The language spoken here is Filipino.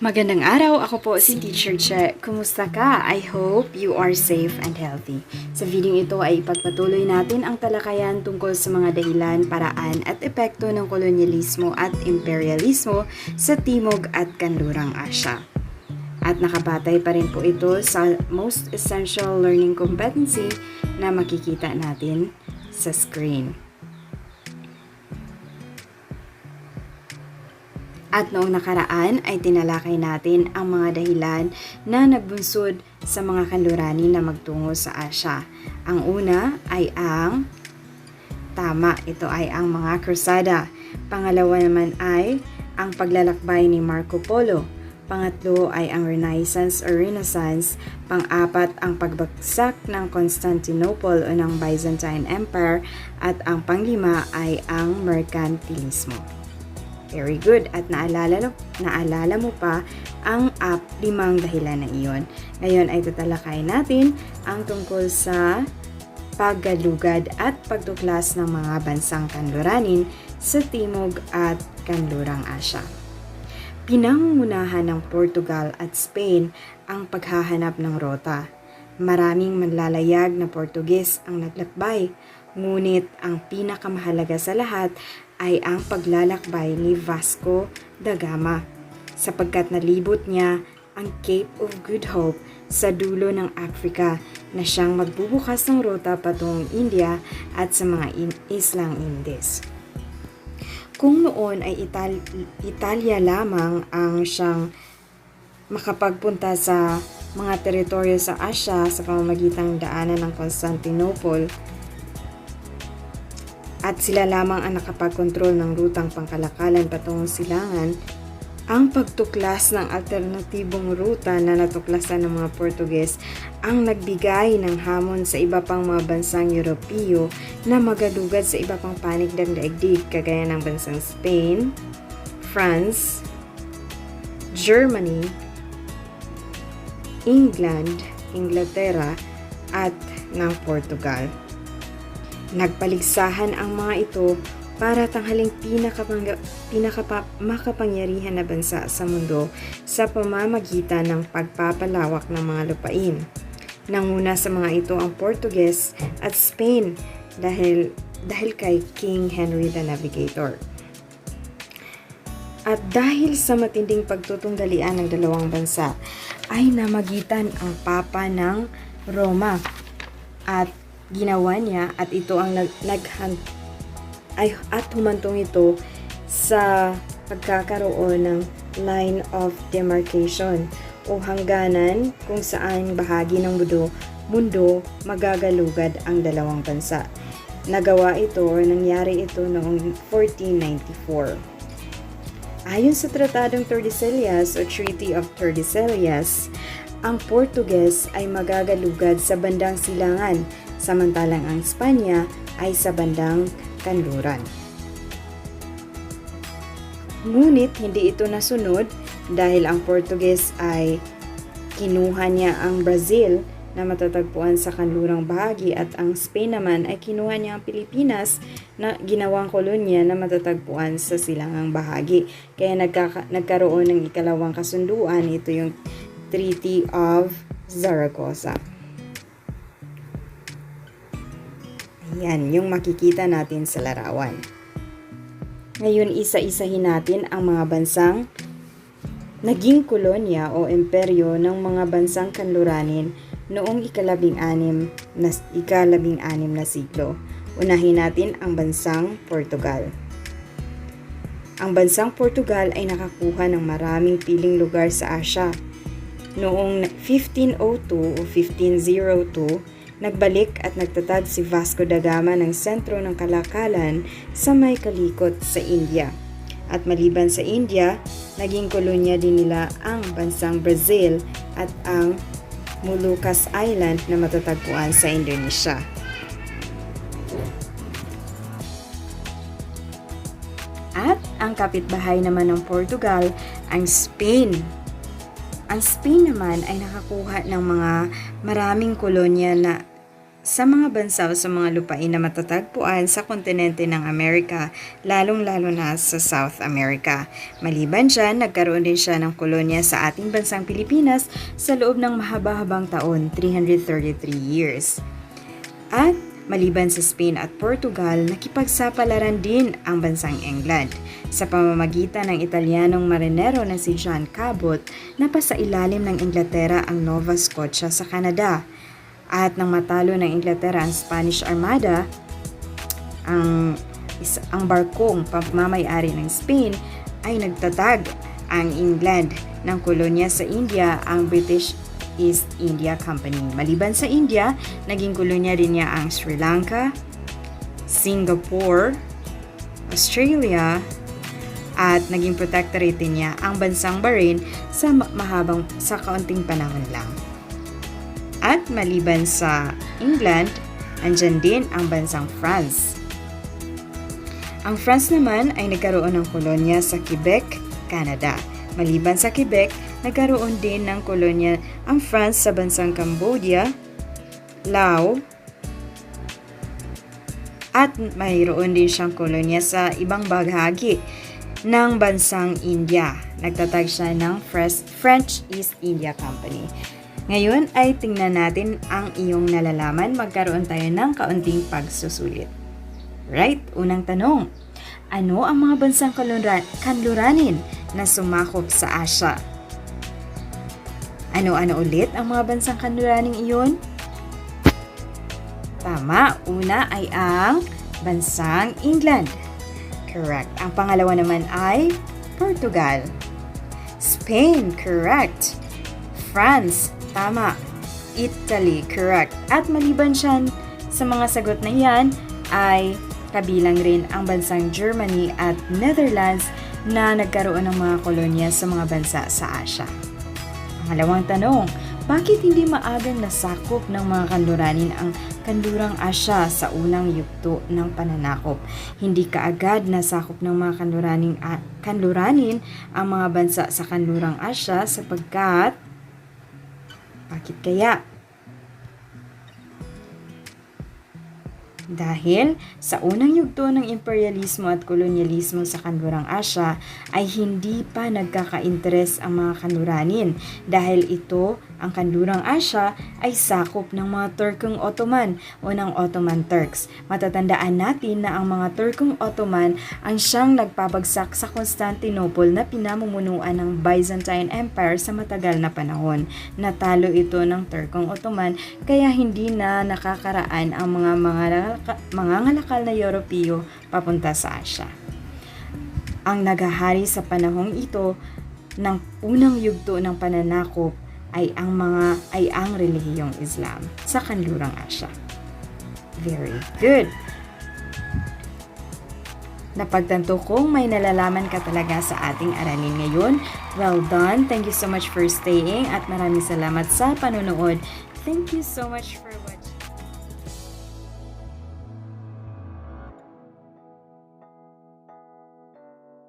Magandang araw, ako po si Teacher Che. Kumusta ka? I hope you are safe and healthy. Sa video ito ay ipagpatuloy natin ang talakayan tungkol sa mga dahilan, paraan at epekto ng kolonyalismo at imperialismo sa Timog at Kanlurang Asya. At nakabatay pa rin po ito sa most essential learning competency na makikita natin sa screen. At noong nakaraan ay tinalakay natin ang mga dahilan na nagbunsod sa mga Kanluranin na magtungo sa Asya. Ang una ay ito ay ang mga krusada. Pangalawa naman ay ang paglalakbay ni Marco Polo. Pangatlo ay ang Renaissance or Renaissance. Pang-apat ang pagbagsak ng Constantinople o ng Byzantine Empire. At ang panglima ay ang merkantilismo. Very good. At naalala mo pa ang 5 dahilan na iyon. Ngayon ay tatalakayin natin ang tungkol sa paggalugad at pagtuklas ng mga bansang Kanluranin sa Timog at Kanlurang Asya. Pinangungunahan ng Portugal at Spain ang paghahanap ng rota. Maraming manlalayag na Portuges ang naglakbay, ngunit ang pinakamahalaga sa lahat ay ang paglalakbay ni Vasco da Gama sapagkat nalibot niya ang Cape of Good Hope sa dulo ng Africa na siyang magbubukas ng rota patungong India at sa mga Islang Indies. Kung noon ay Italia lamang ang siyang makapagpunta sa mga teritoryo sa Asya sa pamamagitan daanan ng Constantinople, at sila lamang ang nakapagkontrol ng rutang pangkalakalan patungong silangan, ang pagtuklas ng alternatibong ruta na natuklasan ng mga Portuges ang nagbigay ng hamon sa iba pang mga bansang Europeo na magalugad sa iba pang panig ng daigdig kagaya ng bansang Spain, France, Germany, England, Inglaterra at ng Portugal. Nagpaligsahan ang mga ito para tanghaling makapangyarihan na bansa sa mundo sa pamamagitan ng pagpapalawak ng mga lupain. Nanguna sa mga ito ang Portuguese at Spain dahil kay King Henry the Navigator. At dahil sa matinding pagtutunggalian ng dalawang bansa, ay namagitan ang Papa ng Roma at ginawa niya at ito ang humantong ito sa pagkakaroon ng line of demarcation o hangganan kung saan bahagi ng mundo magagalugad ang dalawang bansa. Nagawa ito o nangyari ito noong 1494. Ayon sa Tratadong Tordesillas o Treaty of Tordesillas, ang Portuguese ay magagalugad sa bandang silangan, samantalang ang Espanya ay sa bandang kanluran. Ngunit hindi ito nasunod dahil ang Portuguese ay kinuha niya ang Brazil na matatagpuan sa kanlurang bahagi at ang Spain naman ay kinuha niya ang Pilipinas na ginawang kolonya na matatagpuan sa silangang bahagi. Kaya nagkaroon ng ikalawang kasunduan, ito yung Treaty of Zaragoza. Yan, yung makikita natin sa larawan. Ngayon, isa-isahin natin ang mga bansang naging kolonya o imperyo ng mga bansang Kanluranin noong ika-16 na siglo. Unahin natin ang bansang Portugal. Ang bansang Portugal ay nakakuha ng maraming piling lugar sa Asya. Noong 1502 o 1502, nagbalik at nagtatag si Vasco da Gama ng sentro ng kalakalan sa may kalikot sa India. At maliban sa India, naging kolonya din nila ang bansang Brazil at ang Moluccas Island na matatagpuan sa Indonesia. At ang kapitbahay naman ng Portugal, ang Spain. Ang Spain naman ay nakakuha ng mga maraming kolonya na sa mga bansa o sa mga lupain na matatagpuan sa kontinente ng Amerika, lalong-lalo na sa South America. Maliban dyan, nagkaroon din siya ng kolonya sa ating bansang Pilipinas sa loob ng mahaba-habang taon, 333 years. At maliban sa Spain at Portugal, nakipagsapalaran din ang bansang England. Sa pamamagitan ng Italianong marinero na si John Cabot, napasailalim ng Inglaterra ang Nova Scotia sa Canada. At nang matalo ng Inglaterra ang Spanish Armada, ang barkong pamamay-ari ng Spain ay nagtatag ang England ng kolonya sa India, ang British East India Company. Maliban sa India, naging kolonya rin niya ang Sri Lanka, Singapore, Australia, at naging protectorate din niya ang bansang Bahrain sa kaunting panahon lang. At maliban sa England, andyan din ang bansang France. Ang France naman ay nagkaroon ng kolonya sa Quebec, Canada. Maliban sa Quebec, nagkaroon din ng kolonya ang France sa bansang Cambodia, Laos, at mayroon din siyang kolonya sa ibang bahagi ng bansang India. Nagtatag siya ng French East India Company. Ngayon ay tingnan natin ang iyong nalalaman. Magkaroon tayo ng kaunting pagsusulit. Right? Unang tanong. Ano ang mga bansang kanluranin na sumakop sa ASYA? Ano-ano ulit ang mga bansang kanluraning iyon? Tama. Una ay ang bansang England. Correct. Ang pangalawa naman ay Portugal. Spain. Correct. France. Tama. Italy, correct. At maliban siyan sa mga sagot na yan, ay kabilang rin ang bansang Germany at Netherlands na nagkaroon ng mga kolonya sa mga bansa sa ASYA. Pangalawang tanong, bakit hindi maagang nasakop ng mga kanluranin ang kanlurang ASYA sa unang yugto ng pananakop? Hindi kaagad nasakop ng mga kanluranin ang mga bansa sa kanlurang ASYA sapagkat bakit kaya? Dahil sa unang yugto ng imperialismo at kolonyalismo sa kanlurang ASYA ay hindi pa nagkaka-interes ang mga kanluranin dahil ito, ang kanlurang ASYA ay sakop ng mga Turkong Ottoman o ng Ottoman Turks. Matatandaan natin na ang mga Turkong Ottoman ang siyang nagpabagsak sa Constantinople na pinamumunuan ng Byzantine Empire sa matagal na panahon. Natalo ito ng Turkong Ottoman kaya hindi na nakakaraan ang mga mangangalakal na Europeo papunta sa ASYA. Ang naghahari sa panahong ito ng unang yugto ng pananakop ay ang relihiyong Islam sa kanlurang ASYA. Very good. Napagtanto kong may nalalaman ka talaga sa ating aralin ngayon. Well done. Thank you so much for staying at maraming salamat sa panonood. Thank you so much for watching.